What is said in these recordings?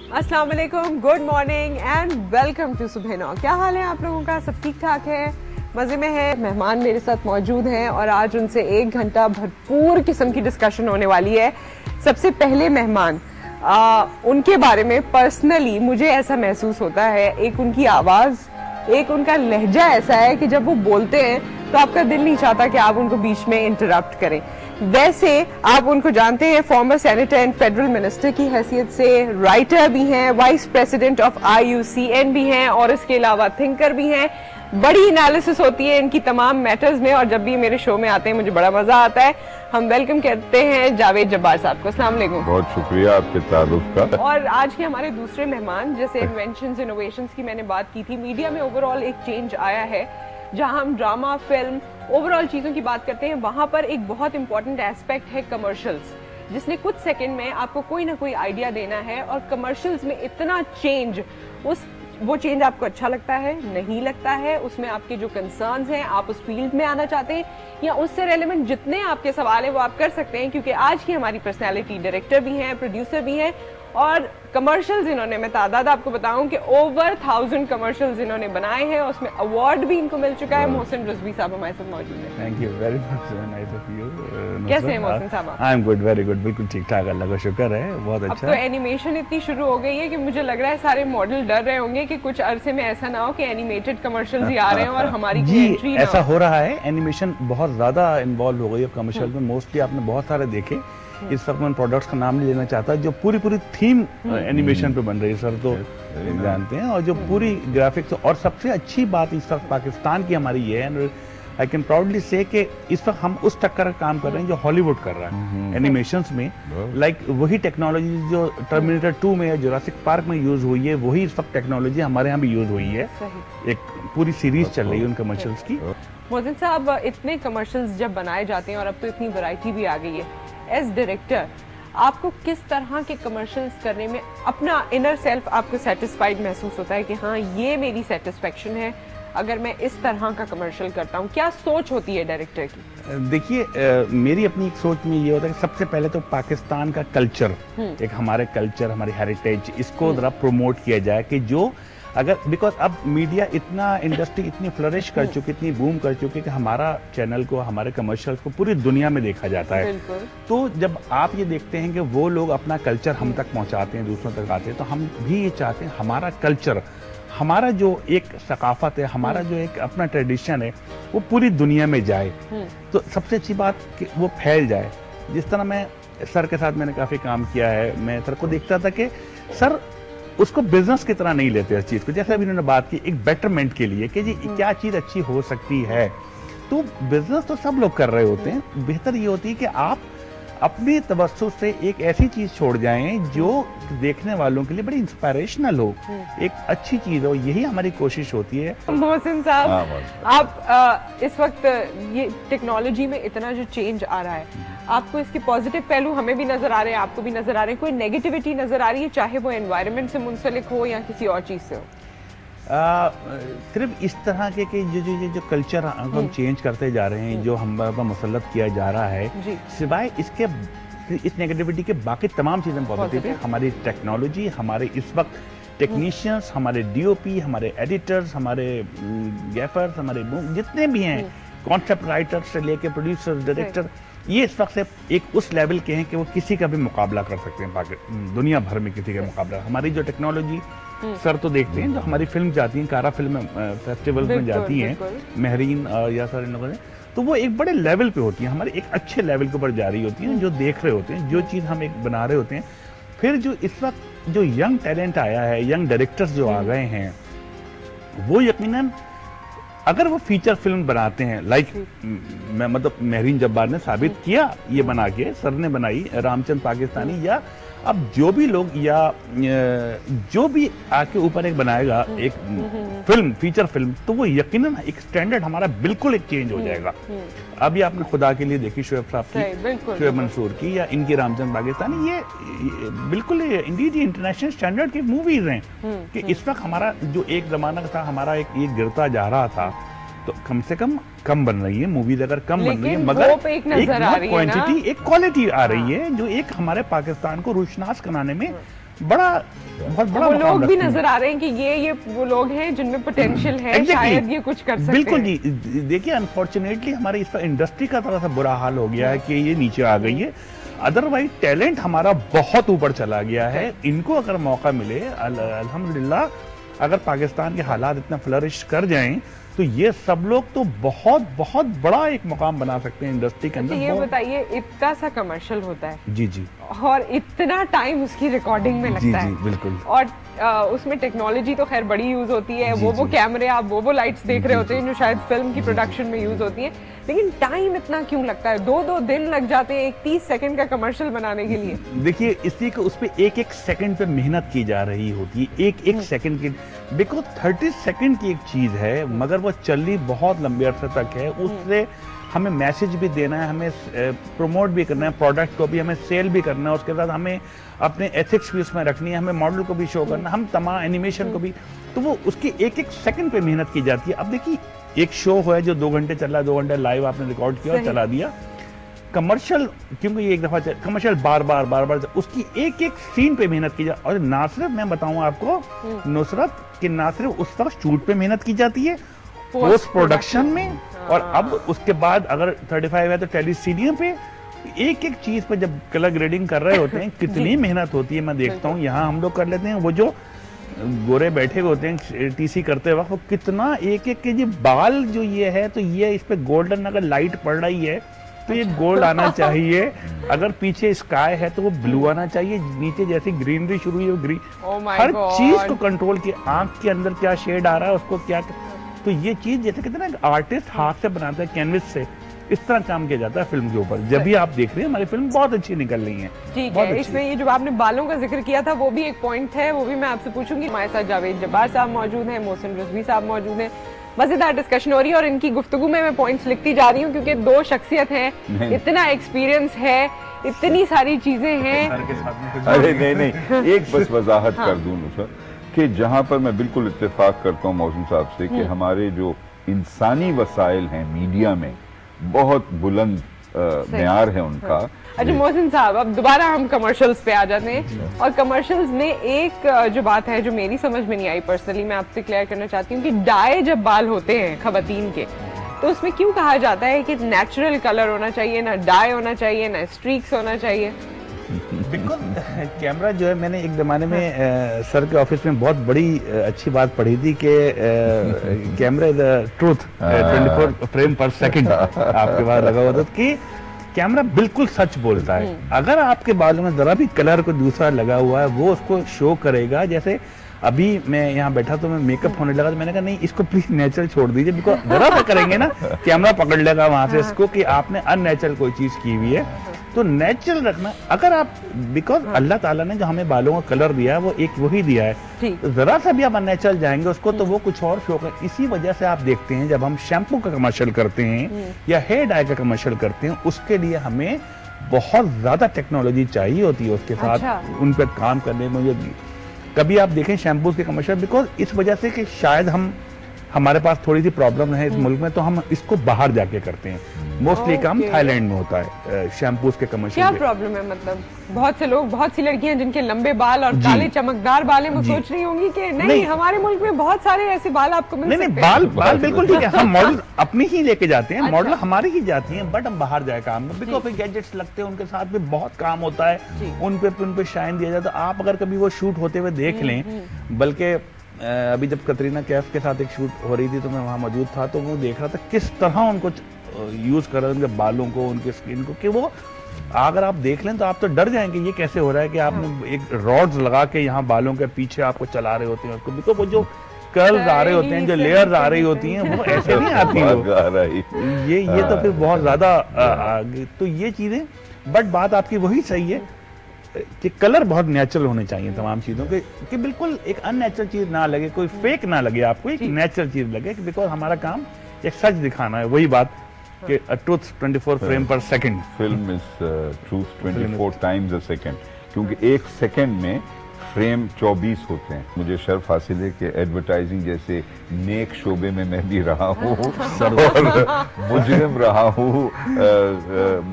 अस्सलाम वालेकुम, good morning and welcome to सुबह नौ। क्या हाल है आप लोगों का? सब ठीक ठाक है, मज़े में है। मेहमान मेरे साथ मौजूद हैं और आज उनसे 1 घंटा भरपूर किस्म की डिस्कशन होने वाली है। सबसे पहले मेहमान, उनके बारे में पर्सनली मुझे ऐसा महसूस होता है, एक उनकी आवाज़, एक उनका लहजा ऐसा है कि जब वो बोलते हैं तो आपका दिल नहीं चाहता कि आप उनको बीच में इंटरप्ट करें। वैसे आप उनको जानते हैं, farmer senator and federal minister की हैसियत से, राइटर भी हैं, वाइस प्रेसिडेंट ऑफ IUCN भी हैं और इसके अलावा थिंकर भी हैं। बड़ी एनालिसिस होती है इनकी तमाम मैटर्स में और जब भी मेरे शो में आते हैं मुझे बड़ा मजा आता है। हम वेलकम करते हैं जावेद जब्बार साहब को। अस्सलाम वालेकुम। बहुत शुक्रिया आपके तारुफ का। और आज के हमारे दूसरे मेहमान, जैसे इन्वेंशंस इनोवेशंस की मैंने बात की थी, मीडिया में ओवरऑल एक चेंज आया है। जहां हम ड्रामा, फिल्म, ओवरऑल चीज़ों की बात करते हैं, वहां पर एक बहुत इंपॉर्टेंट एस्पेक्ट है कमर्शियल्स, जिसने कुछ सेकंड में आपको कोई ना कोई आइडिया देना है। और कमर्शियल्स में इतना चेंज, वो चेंज आपको अच्छा लगता है, नहीं लगता है, उसमें आपके जो कंसर्न्स हैं, आप उस फील्ड में आना चाहते हैं या उससे रेलेवेंट जितने आपके सवाल हैं वो आप कर सकते हैं, क्योंकि आज की हमारी पर्सनैलिटी डायरेक्टर भी हैं, प्रोड्यूसर भी हैं और कमर्शियल्स इन्होंने, मैं तादाद आपको बताऊं कि ओवर 1000 कमर्शियल्स इन्होंने बनाए हैं, उसमें अवार्ड भी इनको मिल चुका है। मोहसिन रिजवी साहब हमारे साथ मौजूद हैं। Thank you very much, nice of you. कैसे हैं मोहसिन साहब? I am good, very good, बिल्कुल ठीक ठाक, अल्लाह का शुक्र है, बहुत अच्छा। अब तो एनिमेशन इतनी शुरू हो गई है कि मुझे लग रहा है सारे मॉडल डर रहे होंगे कि कुछ अरसे में ऐसा ना हो कि एनिमेटेड कमर्शियल्स ही आ रहे हैं और हमारी जी ऐसा हो रहा है। एनिमेशन बहुत ज्यादा इन्वॉल्व हो गई है कमर्शियल में, मोस्टली आपने बहुत सारे देखे। इस वक्त मैं प्रोडक्ट्स का नाम नहीं लेना चाहता, जो पूरी थीम एनिमेशन पे बन रही है, सर तो जानते हैं, और जो पूरी ग्राफिक्स। और सबसे अच्छी बात इस वक्त पाकिस्तान की हमारी ये है, आई कैन प्राउडली से कि इस वक्त हम उस टक्कर का काम कर रहे हैं जो हॉलीवुड कर रहा है एनिमेशंस में। लाइक वही टेक्नोलॉजी जो टर्मिनेटर 2 में या जुरासिक पार्क में यूज हुई है, वही इस वक्त टेक्नोलॉजी हमारे यहाँ भी यूज हुई है। एक पूरी सीरीज चल रही है उन कमर्शियल्स की। मोहसिन साहब, इतने कमर्शियल्स जब बनाए जाते हैं और अब तो इतनी वैरायटी भी आ गई है, एज डायरेक्टर आपको किस तरह के कमर्शियल्स करने में अपना इनर सेल्फ आपको सेटिस्फाइड महसूस होता है कि हाँ ये मेरी सेटिस्फेक्शन है अगर मैं इस तरह का कमर्शियल करता हूँ? क्या सोच होती है डायरेक्टर की? देखिए, मेरी अपनी एक सोच में ये होता है कि सबसे पहले तो पाकिस्तान का कल्चर, एक हमारे कल्चर, हमारी हेरिटेज, इसको जरा प्रमोट किया जाए कि जो अगर, बिकॉज अब मीडिया इतना, इंडस्ट्री इतनी फ्लरिश कर चुकी, इतनी बूम कर चुकी कि हमारा चैनल को, हमारे कमर्शियल्स को पूरी दुनिया में देखा जाता है। तो जब आप ये देखते हैं कि वो लोग अपना कल्चर हम तक पहुंचाते हैं, दूसरों तक आते हैं, तो हम भी ये चाहते हैं हमारा कल्चर, हमारा जो एक सकाफत है, हमारा जो एक अपना ट्रेडिशन है, वो पूरी दुनिया में जाए। तो सबसे अच्छी बात कि वो फैल जाए। जिस तरह मैं सर के साथ मैंने काफ़ी काम किया है, मैं सर को देखता था कि सर उसको बिजनेस की तरह नहीं लेते इस चीज़ को, जैसे अभी उन्होंने बात की एक बेटरमेंट के लिए कि जी क्या चीज़ अच्छी हो सकती है। तो बिजनेस तो सब लोग कर रहे होते हैं, बेहतर ये होती है कि आप अपने तवज्जो से एक ऐसी चीज छोड़ जाएं जो देखने वालों के लिए बड़ी इंस्पिरेशनल हो, एक अच्छी चीज हो। यही हमारी कोशिश होती है। मोहसिन साहब, आप इस वक्त ये टेक्नोलॉजी में इतना जो चेंज आ रहा है, आपको इसके पॉजिटिव पहलू हमें भी नजर आ रहे हैं, आपको भी नजर आ रहे हैं, कोई नेगेटिविटी नजर आ रही है, चाहे वो एनवायरनमेंट से मुंसलिक हो या किसी और चीज से हो? सिर्फ इस तरह के कि जो कल्चर हम चेंज करते जा रहे हैं, जो हम पर मुसल्लत किया जा रहा है, सिवाय इसके, इस नेगेटिविटी के बाकी तमाम चीज़ें पॉजिटिव है। हमारी टेक्नोलॉजी, हमारे इस वक्त टेक्नीशियंस, हमारे DOP, हमारे एडिटर्स, हमारे गैफर्स, हमारे जितने भी हैं, कॉन्सेप्ट राइटर से लेके प्रोड्यूसर, डायरेक्टर, ये इस वक्त से एक उस लेवल के हैं कि वो किसी का भी मुकाबला कर सकते हैं, दुनिया भर में किसी का मुकाबला। हमारी जो टेक्नोलॉजी, सर तो देखते हैं जो हमारी फिल्म जाती हैं, कारा फिल्म फेस्टिवल में जाती हैं, महरीन या सर इन लोगों ने, तो वो एक बड़े लेवल पे होती हैं, हमारे एक अच्छे लेवल के ऊपर जा रही होती हैं, जो देख रहे होते हैं, जो चीज़ हम एक बना रहे होते हैं। फिर जो इस वक्त जो यंग टैलेंट आया है, यंग डायरेक्टर्स जो आ गए हैं, वो यकीनन अगर वो फीचर फिल्म बनाते हैं, लाइक मैं मतलब महरीन जब्बार ने साबित किया, ये बना के सर ने बनाई, रामचंद पाकिस्तानी, या अब जो भी लोग या जो भी आके ऊपर एक बनाएगा एक फिल्म, फीचर फिल्म, तो वो यकीनन एक स्टैंडर्ड हमारा बिल्कुल एक चेंज हो जाएगा। अभी आपने खुदा के लिए देखी शोएब साहब की, शोएब मंसूर की, या इनकी रामचंद पाकिस्तानी, ये बिल्कुल इंडीड ये इंटरनेशनल स्टैंडर्ड की मूवीज हैं कि इस वक्त हमारा जो एक जमाना था, हमारा एक ये गिरता जा रहा था, तो कम से कम बन रही है मूवीज, अगर कम बन रही है, मगर एक क्वांटिटी, एक क्वालिटी आ रही है, जो एक हमारे पाकिस्तान को रोशनास कराने में बहुत बड़ा वो लोग भी नजर आ रहे हैं कि ये वो लोग हैं जिनमें पोटेंशियल है, शायद ये कुछ कर सकते हैं। बिल्कुल जी, देखिए अनफॉर्चुनेटली हमारे इस पर इंडस्ट्री का थोड़ा सा बुरा हाल हो गया है कि ये नीचे आ गई है। अदरवाइज टैलेंट हमारा बहुत ऊपर चला गया है। इनको अगर मौका मिले, अल्हम्दुलिल्लाह, अगर पाकिस्तान के हालात इतना फ्लरिश कर जाएं तो ये सब लोग तो बहुत बहुत बड़ा एक मुकाम बना सकते हैं इंडस्ट्री के अंदर। ये बताइए, इतना सा कमर्शियल होता है जी जी, और इतना टाइम उसकी रिकॉर्डिंग में लगता है, बिल्कुल, और उसमें टेक्नोलॉजी तो खैर बड़ी यूज होती है, वो कैमरे, आप वो लाइट्स देख रहे होते हैं जो शायद फिल्म की प्रोडक्शन में यूज होती है, लेकिन टाइम इतना क्यों लगता है? 2-2 दिन लग जाते हैं एक 30 सेकंड का कमर्शियल बनाने के लिए। देखिए, इसी को उस पे एक सेकंड पे मेहनत की जा रही होती है, एक सेकंड की, बिकॉज 30 सेकंड की एक चीज है, मगर वो चली बहुत लंबे अरसे तक है। उससे हमें मैसेज भी देना है, हमें प्रमोट भी करना है प्रोडक्ट को भी, हमें सेल भी करना है, उसके साथ हमें अपने एथिक्स भी उसमें रखनी है, हमें मॉडल को भी शो करना, हम तमाम एनिमेशन को भी, तो वो उसकी एक सेकंड पे मेहनत की जाती है। अब देखिए, एक शो है जो 2 घंटे चल रहा है, 2 घंटे लाइव आपने रिकॉर्ड किया और चला दिया। कमर्शियल, क्योंकि ये एक दफा कमर्शियल बार बार उसकी एक सीन पे मेहनत की जाती है। और ना सिर्फ मैं बताऊं आपको नुसरत, कि ना सिर्फ उस वक्त शूट पे मेहनत की जाती है, पोस्ट प्रोडक्शन में, और अब उसके बाद अगर 35 है तो टेलीसीडियम पे एक चीज पे जब कलर ग्रेडिंग कर रहे होते हैं कितनी मेहनत होती है। मैं देखता हूँ यहाँ हम लोग कर लेते हैं, वो जो गोरे बैठे होते हैं टीसी करते वक्त, वो कितना एक के जी बाल जो ये है, तो ये इस पे गोल्डन अगर लाइट पड़ रही है तो ये गोल्ड आना चाहिए, अगर पीछे स्काई है तो वो ब्लू आना चाहिए, नीचे जैसी ग्रीनरी शुरू हुई वो ग्रीन, हर चीज को कंट्रोल किया, आंख के अंदर क्या शेड आ रहा है उसको क्या, तो ये चीज जैसे कहते हैं ना आर्टिस्ट हाथ से बनाता है कैनवस से, इस तरह काम किया जाता है फिल्म के ऊपर। जब भी आप देख रहे हैं हमारी फिल्म बहुत अच्छी निकल रही है। ठीक है, इसमें ये जो आपने बालों का जिक्र किया था वो भी एक पॉइंट है, वो भी मैं आपसे पूछूंगी। हमारे साथ जावेद जब्बार साहब मौजूद हैं, मोहसिन रिजवी साहब मौजूद हैं, मजेदार डिस्कशन हो रही है और इनकी गुफ्तगू में मैं पॉइंट्स लिखती जा रही हूँ क्योंकि 2 शख्सियत हैं, इतना एक्सपीरियंस है, इतनी सारी चीजें हैं। अरे नहीं, एक बस वजाहत कर दूं सर कि जहां पर मैं बिल्कुल इत्तेफाक करता हूं मौसम साहब से कि हमारे जो इंसानी वसाइल हैं मीडिया में बहुत बुलंद मेयार है उनका। अच्छा मोहसिन साहब, अब दोबारा हम कमर्शियल्स पे आ जाते हैं, और कमर्शियल्स में एक जो बात है जो मेरी समझ में नहीं आई पर्सनली, मैं आपसे क्लियर करना चाहती हूँ कि डाई जब बाल होते हैं खवातीन के, तो उसमें क्यों कहा जाता है कि नेचुरल कलर होना चाहिए, ना डाई होना चाहिए, ना स्ट्रीक्स होना चाहिए? बिल्कुल, कैमरा जो है, मैंने एक जमाने में सर के ऑफिस में बहुत बड़ी अच्छी बात पढ़ी थी कि कैमरा इज ट्रूथ 24 फ्रेम पर सेकंड आपके पास लगा हुआ था कि कैमरा बिल्कुल सच बोलता है। अगर आपके बालों में जरा भी कलर को दूसरा लगा हुआ है वो उसको शो करेगा। जैसे अभी मैं यहाँ बैठा तो मैं मेकअप होने लगा तो मैंने कहा नहीं, इसको प्लीज नेचुरल छोड़ दीजिए, बिकॉज जरा सा करेंगे ना कैमरा पकड़ लेगा वहां से इसको कि आपने अननेचुरल कोई चीज की हुई है। तो नेचुरल रखना, अगर आप, बिकॉज अल्लाह ताला ने जो हमें बालों का कलर दिया है वो एक वही दिया है, तो जरा सा भी आप अननेचुरल जाएंगे उसको तो वो कुछ और शो कर। इसी वजह से आप देखते हैं जब हम शैम्पू का कमर्शियल करते हैं या हेयर डाई का कमर्शियल करते हैं, उसके लिए हमें बहुत ज्यादा टेक्नोलॉजी चाहिए होती है उसके साथ उन पर काम करने में। कभी आप देखें शैम्पूज के कमर्शियल, बिकॉज इस वजह से कि शायद हमारे पास थोड़ी सी प्रॉब्लम है इस मुल्क में, तो हम इसको बाहर जाके करते हैं। मोस्टली काम थाईलैंड में होता है शैम्पूज के कमर्शियल। क्या प्रॉब्लम है? मतलब बहुत से लोग, बहुत सी लड़कियां जिनके लंबे बाल और काले चमकदार बाल हैं, वो सोच रही होंगी कि नहीं हमारे मुल्क में बहुत सारे ऐसे बाल आपको मिल सकते हैं। बाल बिल्कुल ठीक है, हम मॉडल अपनी ही लेके जाते हैं, मॉडल हमारी ही जाती हैं, बट हम बाहर जाए काम में, बिकॉज गैजेट्स लगते हैं उनके साथ में, बहुत काम होता है, उन पे शाइन दिया जाता है। आप अगर कभी वो शूट होते हुए देख लें, बल्कि अभी जब कतरीना कैफ के साथ एक शूट हो रही थी तो मैं वहां मौजूद था, तो वो देख रहा था किस तरह उनको यूज कर रहे हैं, उनके बालों को, उनके स्किन को, कि वो अगर आप देख लें तो आप तो डर जाएंगे ये कैसे हो रहा है कि आपने एक रॉड्स लगा के यहाँ बालों के पीछे आपको चला रहे होते हैं उसको, बिकॉज वो जो कर्ल्स आ रहे होते हैं, जो लेयर्स आ रही होती हैं, वो ऐसे नहीं आती हैं, ये तो फिर बहुत ज्यादा। तो ये चीजें, बट बात आपकी वही सही है कि कलर बहुत नेचुरल होने चाहिए तमाम चीजों के, कि बिल्कुल एक अननेचुरल चीज ना लगे, कोई फेक ना लगे आपको, एक नेचुरल चीज लगे, बिकॉज हमारा काम एक सच दिखाना है। वही बात कि ट्रूथ 24 फ्रेम पर second, film is truth 24 times a second, क्योंकि एक सेकंड में फ्रेम 24 होते हैं। मुझे शर्फ हासिल है कि एडवर्टाइजिंग जैसे नेक शोबे में मैं भी रहा हूँ और मुजरिम रहा हूँ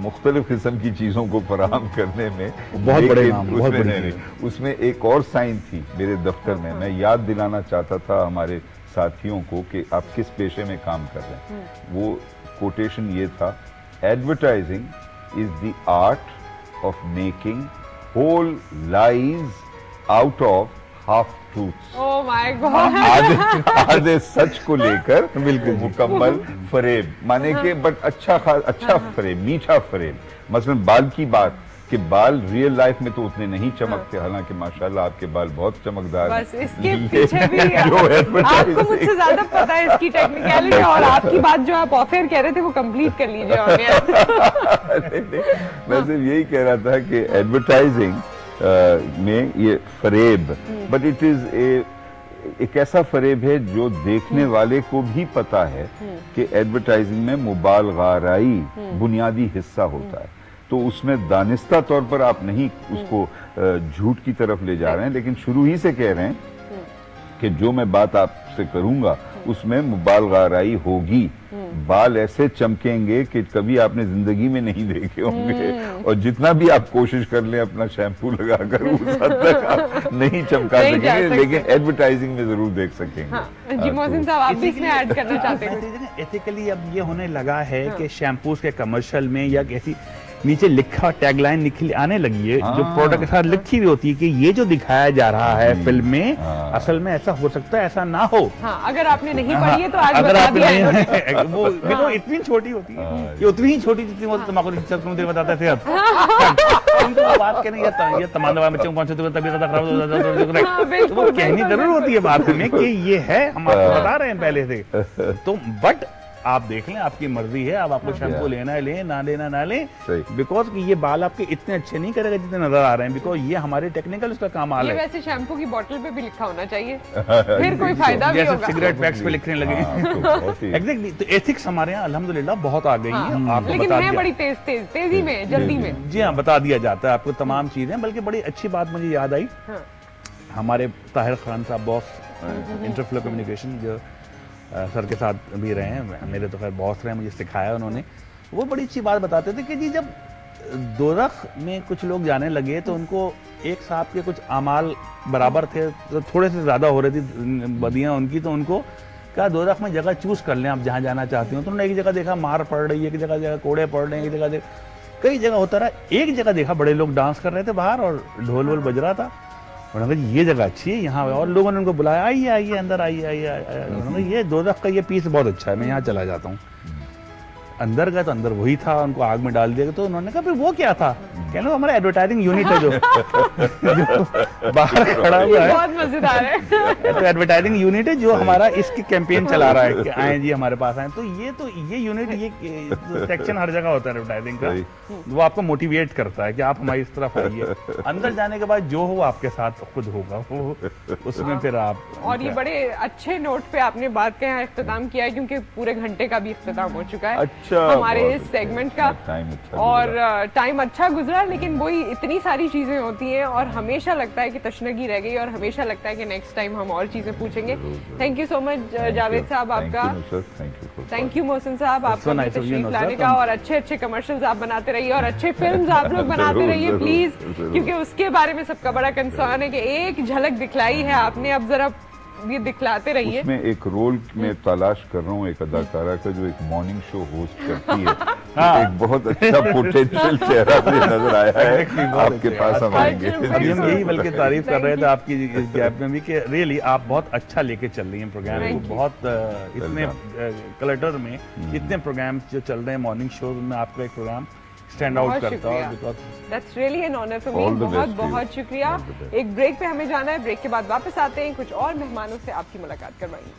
मुख्तलिफ किस्म की चीज़ों को फराहम करने में। बहुत बड़े नाम, उसमें एक और साइन थी मेरे दफ्तर में। मैं याद दिलाना चाहता था हमारे साथियों को कि आप किस पेशे में काम कर रहे हैं। वो कोटेशन ये था, advertising is the art of making whole lies out of half truths. Oh my God. आधे सच को लेकर बिल्कुल मुकम्मल फरेब, माने के बट अच्छा फरेब, मीठा फरेब। मसलन बाल की बात कि बाल रियल लाइफ में तो उतने नहीं चमकते, हालांकि माशाल्लाह आपके बाल बहुत चमकदार हैं। बस इसके पीछे भी आपको मुझसे ज्यादा पता है इसकी टेक्निकलिटी, और आपकी बात जो आप ऑफ एयर कह रहे थे वो कंप्लीट कर लीजिए ऑन एयर। मैं सिर्फ यही कह रहा था कि एडवर्टाइजिंग में ये फरेब, बट इट इज एक ऐसा फरेब है जो देखने वाले को भी पता है कि एडवर्टाइजिंग में मुबालगाराई बुनियादी हिस्सा होता है। तो उसमें दानिस्ता तौर पर आप नहीं उसको झूठ की तरफ ले जा रहे हैं, लेकिन शुरू ही से कह रहे हैं कि जो मैं बात आपसे करूंगा उसमें मुबालगाराई होगी। बाल ऐसे चमकेंगे कि कभी आपने जिंदगी में नहीं देखे होंगे, और जितना भी आप कोशिश कर लें अपना शैम्पू लगाकर उस हद तक आप नहीं चमका सकेंगे, लेकिन एडवर्टाइजिंग में जरूर देख सकेंगे। हाँ, जी मोहसिन साहब आप भी इसमें ऐड करना चाहते हैं? एथिकली अब ये होने लगा है कि शैम्पूज के कमर्शियल में या ऐसी नीचे लिखा टैगलाइन निकल आने लगी है जो प्रोडक्ट के साथ लिखी हुई होती है कि ये जो दिखाया जा रहा है फिल्म में असल में ऐसा हो सकता है, ऐसा ना हो। हाँ, अगर आपने नहीं पढ़ी है तो आज बता दिया है। वो इतनी छोटी होती है, ये उतनी ही छोटी जितनी वो तम्बाकू मुझे बताते थे। अब बात कहने ये तमाम बच्चों को पहुंचे तो तबीयत खराब हो जाता है, वो कहनी जरूर होती है बात में कि ये है, हम आपको बता रहे हैं पहले से। तो बट आप देख लें, आपकी मर्जी है, अब आपको शैम्पू लेना है लें, ना लेना ना लें, बिकॉज ये बाल आपके इतने अच्छे नहीं करेगा जितने नजर आ रहे हैं, बिकॉज ये हमारे टेक्निकल उसका काम आ रहा है। वैसे शैम्पू की बोतल पे भी लिखा होना चाहिए, फिर कोई फायदा भी होगा। सिगरेट पैक्स पे लिखने लगे। एग्जैक्टली, तो एथिक्स हमारे यहाँ अल्हम्दुलिल्लाह बहुत आ गई है। लेकिन मैं बड़ी तेजी में, जल्दी में। जी हाँ, बता दिया जाता है आपको तमाम चीजें। बल्कि बड़ी अच्छी बात मुझे याद आई, हमारे ताहिर खान साहब बॉस इंटरफ्लो कम्युनिकेशन जो सर के साथ भी रहे हैं, मेरे तो खैर बॉस रहे हैं, मुझे सिखाया उन्होंने। वो बड़ी अच्छी बात बताते थे कि जी जब दोज़ख में कुछ लोग जाने लगे तो उनको एक साहब के कुछ अमाल बराबर थे, तो थोड़े से ज़्यादा हो रही थी बदियाँ उनकी, तो उनको कहा दोज़ख में जगह चूज़ कर लें आप जहाँ जाना चाहती हो। तो उन्होंने एक जगह देखा मार पड़ रही है, एक जगह कोड़े पड़ रहे हैं, एक जगह कई जगह होता रहा। एक जगह देखा बड़े लोग डांस कर रहे थे बाहर और ढोल वोल बज रहा था। उन्होंने कहा ये जगह अच्छी है यहाँ, और लोगों ने उनको बुलाया, आइए आइए अंदर आइए। उन्होंने ये दोज़ख का ये पीस बहुत अच्छा है, मैं यहाँ चला जाता हूँ। अंदर गए तो अंदर वही था, उनको आग में डाल दिया। तो उन्होंने कहा फिर वो क्या था? कहने हमारा एडवर्टाइजिंग यूनिट है जो बाहर खड़ा हुआ है, बहुत मजेदार है। तो एडवर्टाइजिंग यूनिट है जो हमारा इसकी कैंपेन चला रहा है कि आए जी हमारे पास आए। तो ये यूनिट, ये सेक्शन हर जगह होता है एडवर्टाइजिंग का, वो आपको मोटिवेट करता है कि आप हमारी इस तरफ आइए। अंदर जाने के बाद जो हो आपके साथ खुद होगा, वो उसमें फिर आप। और ये बड़े अच्छे नोट पे आपने बात का इख्तिताम किया है, क्योंकि पूरे घंटे का भी इख्तिताम हो चुका है हमारे इस सेगमेंट का, और टाइम अच्छा गुजरा। लेकिन वही इतनी सारी चीजें होती हैं और हमेशा लगता है कि तशनगी रह गई, और हमेशा लगता है कि नेक्स्ट टाइम हम और चीजें पूछेंगे। Thank you so much Javed साहब आपका, थैंक यू मोहसिन साहब आपका तशरीफ लाने का, और अच्छे अच्छे कमर्शियल्स आप बनाते रहिए और अच्छे फिल्म्स आप लोग बनाते रहिए प्लीज, क्योंकि उसके बारे में सबका बड़ा कंसर्न है कि एक झलक दिखलाई है आपने, अब जरा ये दिखलाते रहिए। उसमें एक रोल में तलाश कर रहा हूँ एक अदाकारा का जो एक मॉर्निंग शो होस्ट करती है। एक बहुत अच्छा पोटेंशियल चेहरा से नजर आया है आपके पास। हम आएंगे, अभी हम यही बल्कि तारीफ कर रहे थे आपकी इस गैप में भी कि रियली आप बहुत अच्छा लेके चल रही हैं प्रोग्राम को। बहुत इतने क्लटर में इतने प्रोग्राम जो चल रहे हैं मॉर्निंग शो में, आपका एक प्रोग्राम स्टैंड आउट करता है। That's really an honour for me. बहुत बहुत शुक्रिया। एक ब्रेक पे हमें जाना है, ब्रेक के बाद वापस आते हैं, कुछ और मेहमानों से आपकी मुलाकात करवाएंगे।